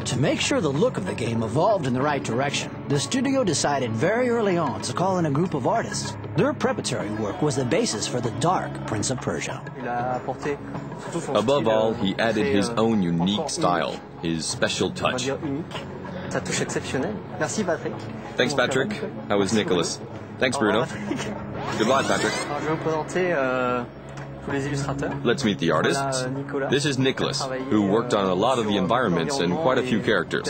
To make sure the look of the game evolved in the right direction, the studio decided very early on to call in a group of artists. Their preparatory work was the basis for the dark Prince of Persia. Above all, he added his own unique style, his special touch. Thanks, Patrick. How was Nicholas? Thanks, Bruno. Goodbye, Patrick. Let's meet the artists. This is Nicholas, who worked on a lot of the environments and quite a few characters.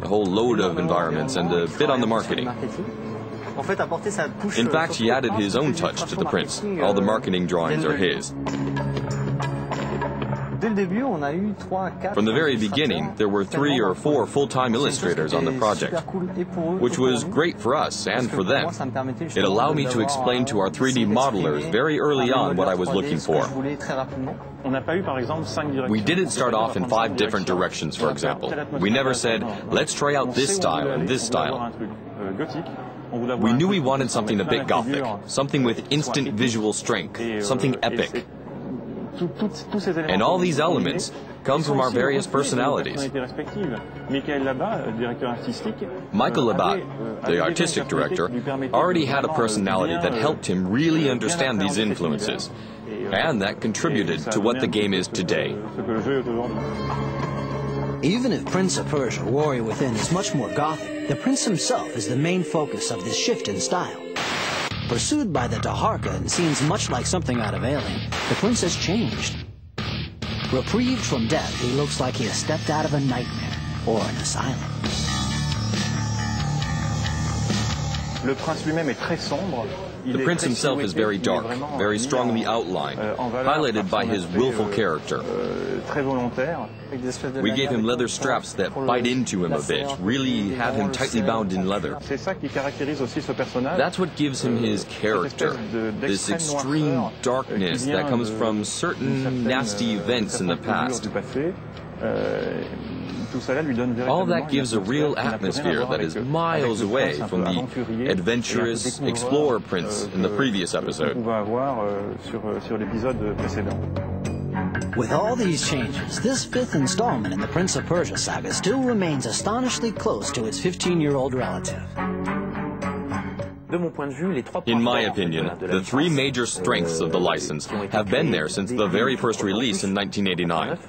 A whole load of environments and a bit on the marketing. In fact, he added his own touch to the prince. All the marketing drawings are his. From the very beginning, there were 3 or 4 full-time illustrators on the project, which was great for us and for them. It allowed me to explain to our 3D modelers very early on what I was looking for. We didn't start off in 5 different directions, for example. We never said, let's try out this style and this style. We knew we wanted something a bit gothic, something with instant visual strength, something epic. And all these elements come from our various personalities. Michael Labat, the artistic director, already had a personality that helped him really understand these influences, and that contributed to what the game is today. Even if Prince of Persia: Warrior Within is much more gothic, the prince himself is the main focus of this shift in style. Pursued by the Daharka and seems much like something out of Alien, the prince has changed. Reprieved from death, he looks like he has stepped out of a nightmare or an asylum. The prince himself is very dark, very strongly outlined, highlighted by his willful character. We gave him leather straps that bite into him a bit, really have him tightly bound in leather. That's what gives him his character, this extreme darkness that comes from certain nasty events in the past. All that gives a real atmosphere that is miles away from the adventurous explorer prince in the previous episode. With all these changes, this 5th installment in the Prince of Persia saga still remains astonishingly close to its 15-year-old relative. In my opinion, the 3 major strengths of the license have been there since the very first release in 1989.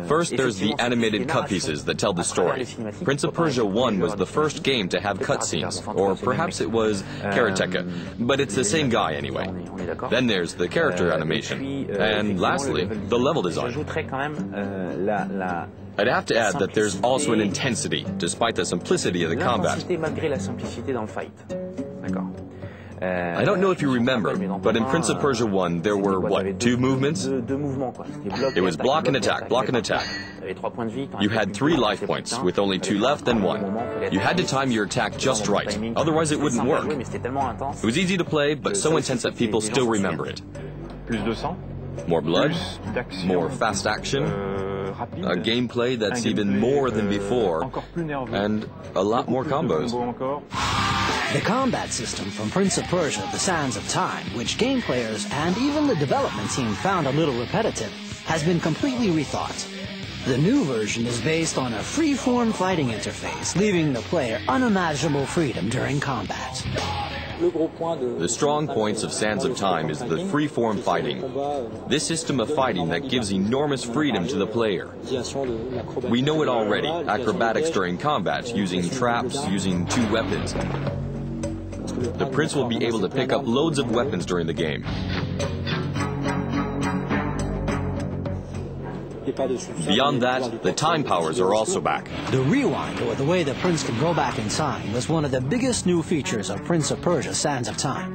First, there's the animated cut pieces that tell the story. Prince of Persia 1 was the first game to have cutscenes, or perhaps it was Karateka, but it's the same guy anyway. Then there's the character animation, and lastly, the level design. I'd have to add that there's also an intensity, despite the simplicity of the combat. I don't know if you remember, but in Prince of Persia 1 there were, what, 2 movements? It was block and attack, block and attack. You had 3 life points, with only 2 left and 1. You had to time your attack just right, otherwise it wouldn't work. It was easy to play, but so intense that people still remember it. More blood, more fast action, a gameplay that's even more than before, and a lot more combos. The combat system from Prince of Persia: The Sands of Time, which game players and even the development team found a little repetitive, has been completely rethought. The new version is based on a free-form fighting interface, leaving the player unimaginable freedom during combat. The strong points of Sands of Time is the free-form fighting. This system of fighting that gives enormous freedom to the player. We know it already, acrobatics during combat, using traps, using 2 weapons. The prince will be able to pick up loads of weapons during the game. Beyond that, the time powers are also back. The rewind, or the way the prince can go back in time, was one of the biggest new features of Prince of Persia: Sands of Time.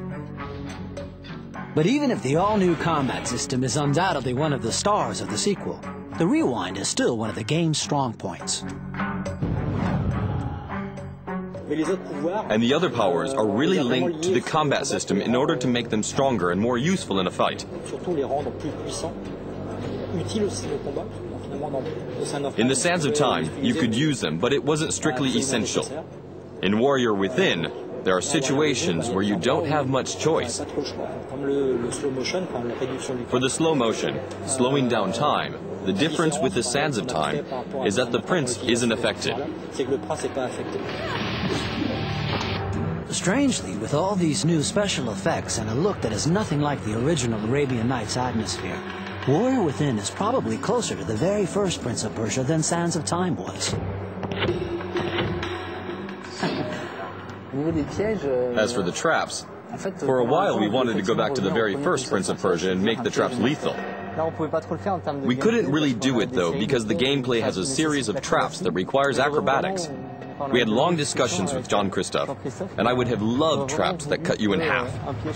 But even if the all-new combat system is undoubtedly one of the stars of the sequel, the rewind is still one of the game's strong points. And the other powers are really linked to the combat system in order to make them stronger and more useful in a fight. In the Sands of Time, you could use them, but it wasn't strictly essential. In Warrior Within, there are situations where you don't have much choice. For the slow motion, slowing down time, The difference with the Sands of Time is that the prince isn't affected. Strangely, with all these new special effects and a look that is nothing like the original Arabian Nights atmosphere, Warrior Within is probably closer to the very first Prince of Persia than Sands of Time was. As for the traps, for a while we wanted to go back to the very first Prince of Persia and make the traps lethal. We couldn't really do it though because the gameplay has a series of traps that requires acrobatics. We had long discussions with John Christophe, and I would have loved traps that cut you in half,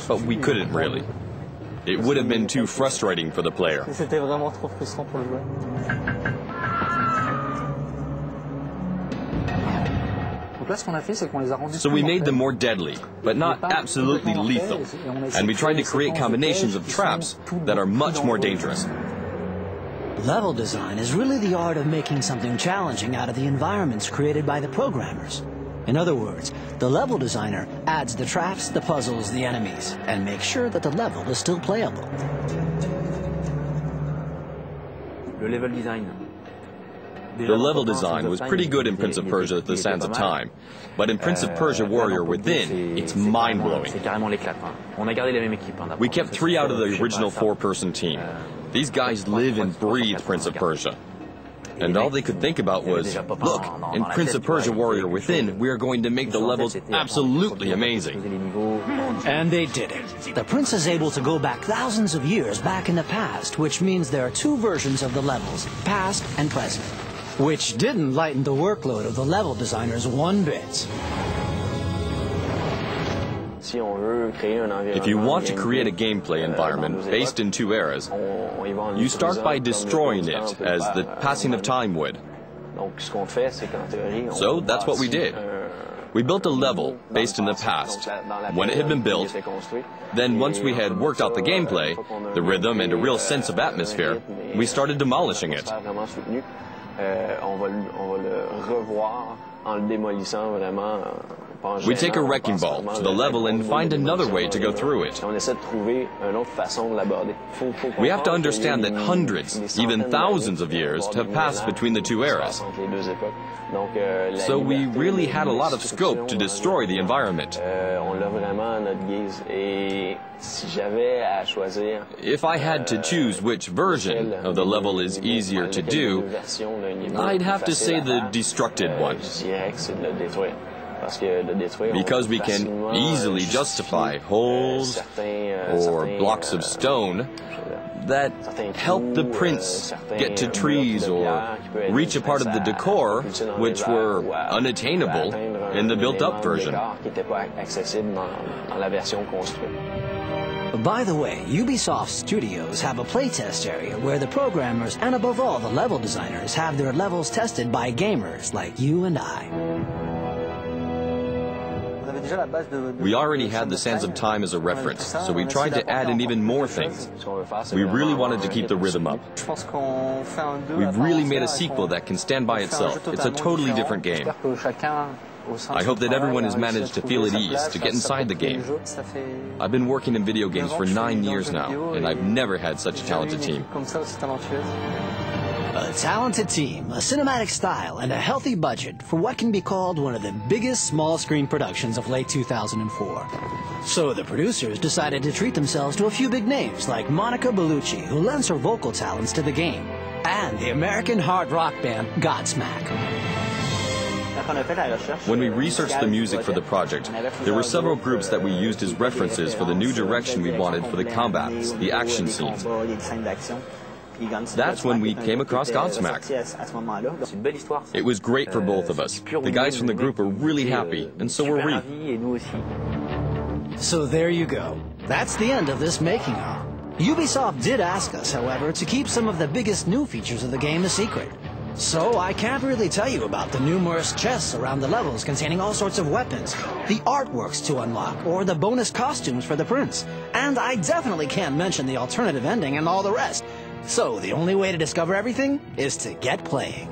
but we couldn't really. It would have been too frustrating for the player. So we made them more deadly, but not absolutely lethal, and we tried to create combinations of traps that are much more dangerous. Level design is really the art of making something challenging out of the environments created by the programmers. In other words, the level designer adds the traps, the puzzles, the enemies, and makes sure that the level is still playable. The level design was pretty good in Prince of Persia: The Sands of Time, but in Prince of Persia Warrior Within, it's mind-blowing. We kept 3 out of the original 4-person team. These guys live and breathe Prince of Persia. And all they could think about was, look, in Prince of Persia Warrior Within, we are going to make the levels absolutely amazing. And they did it. The prince is able to go back thousands of years back in the past, which means there are 2 versions of the levels, past and present, which didn't lighten the workload of the level designers one bit. If you want to create a gameplay environment based in 2 eras, you start by destroying it, as the passing of time would. So that's what we did. We built a level based in the past, when it had been built. Then once we had worked out the gameplay, the rhythm and a real sense of atmosphere, we started demolishing it. We take a wrecking ball to the level and find another way to go through it. We have to understand that hundreds, even thousands of years have passed between the 2 eras. So we really had a lot of scope to destroy the environment. If I had to choose which version of the level is easier to do, I'd have to say the destructed one. Because we can easily justify holes or blocks of stone that help the prince get to trees or reach a part of the decor which were unattainable in the built-up version. By the way, Ubisoft Studios have a playtest area where the programmers and above all the level designers have their levels tested by gamers like you and I. We already had the Sands of Time as a reference, so we tried to add in even more things. We really wanted to keep the rhythm up. We've really made a sequel that can stand by itself. It's a totally different game. I hope that everyone has managed to feel at ease, to get inside the game. I've been working in video games for 9 years now, and I've never had such a talented team. A talented team, a cinematic style, and a healthy budget for what can be called one of the biggest small-screen productions of late 2004. So the producers decided to treat themselves to a few big names like Monica Bellucci, who lends her vocal talents to the game, and the American hard rock band Godsmack. When we researched the music for the project, there were several groups that we used as references for the new direction we wanted for the combats, the action scenes. That's when we came across Godsmack. It was great for both of us. The guys from the group were really happy, and so were we. So there you go. That's the end of this making-of. Ubisoft did ask us, however, to keep some of the biggest new features of the game a secret. So I can't really tell you about the numerous chests around the levels containing all sorts of weapons, the artworks to unlock, or the bonus costumes for the prince. And I definitely can't mention the alternative ending and all the rest. So the only way to discover everything is to get playing.